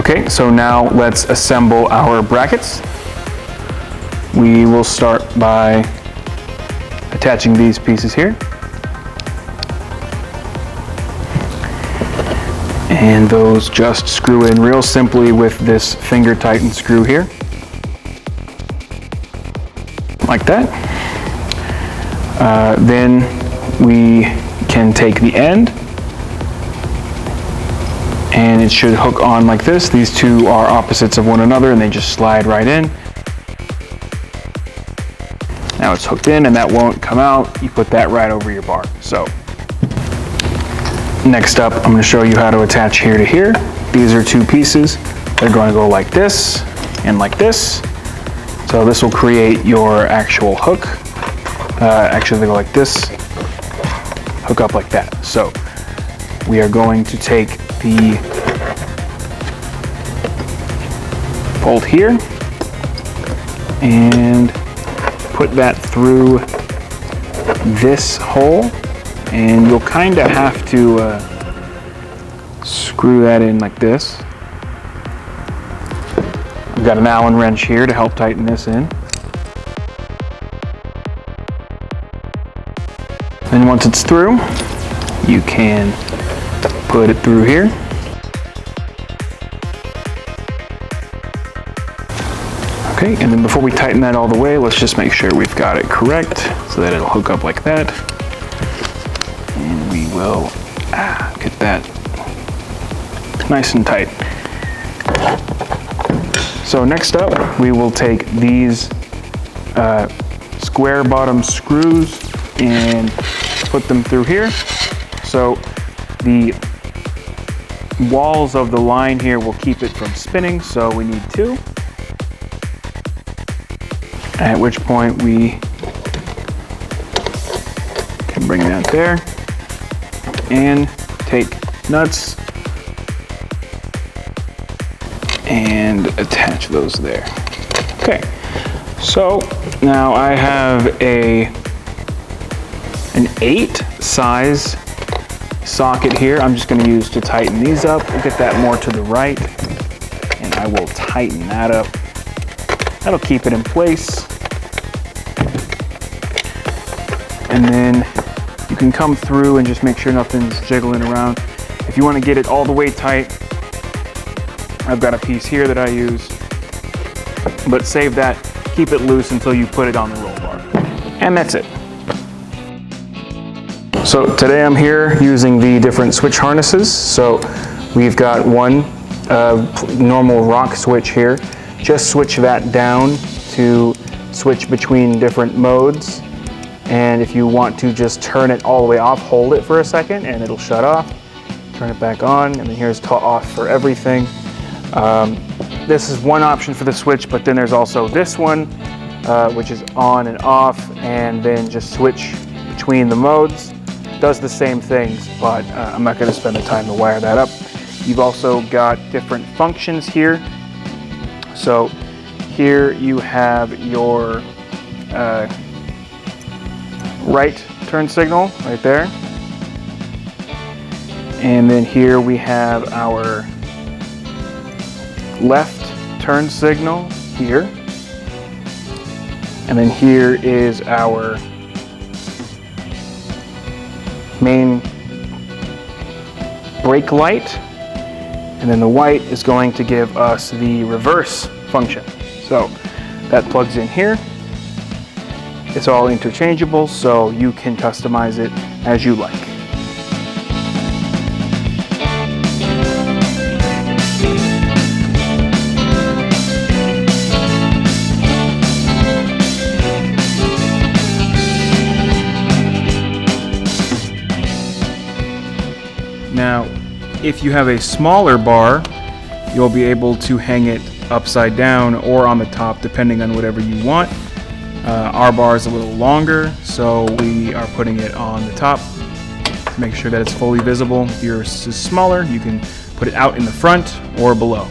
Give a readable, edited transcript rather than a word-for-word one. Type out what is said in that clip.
Okay, so now let's assemble our brackets. We will start by attaching these pieces here. And those just screw in real simply with this finger tighten screw here. Like that. Then we can take the end and it should hook on like this. These two are opposites of one another and they just slide right in. Now it's hooked in and that won't come out. You put that right over your bar. So next up, I'm going to show you how to attach here to here. These are two pieces. They're going to go like this and like this. So this will create your actual hook. Actually, they go like this, hook up like that. So we are going to take the bolt here and put that through this hole, and you'll kind of have to screw that in like this. I've got an Allen wrench here to help tighten this in. And once it's through, you can put it through here. Okay, and then before we tighten that all the way, let's just make sure we've got it correct so that it'll hook up like that. And we will get that nice and tight. So next up, we will take these square bottom screws and put them through here. So the walls of the line here will keep it from spinning, so we need two. At which point we can bring that there and take nuts and attach those there. Okay, so now I have an 8 size socket here. I'm just going to use to tighten these up. We'll get that more to the right, and I will tighten that up. That'll keep it in place. And then you can come through and just make sure nothing's jiggling around. If you want to get it all the way tight, I've got a piece here that I use, but save that, keep it loose until you put it on the roll bar. And that's it. So today I'm here using the different switch harnesses. So we've got one normal rock switch here. Just switch that down to switch between different modes. And if you want to just turn it all the way off, hold it for a second and it'll shut off. Turn it back on, and then here's off for everything. This is one option for the switch, but then there's also this one, which is on and off, and then just switch between the modes. Does the same things, but I'm not going to spend the time to wire that up. You've also got different functions here. So here you have your right turn signal right there. And then here we have our left turn signal here. And then here is our main brake light. And then the white is going to give us the reverse function. So that plugs in here. It's all interchangeable, so you can customize it as you like. Now, if you have a smaller bar, you'll be able to hang it upside down or on the top, depending on whatever you want. Our bar is a little longer, so we are putting it on the top to make sure that it's fully visible. If yours is smaller, you can put it out in the front or below.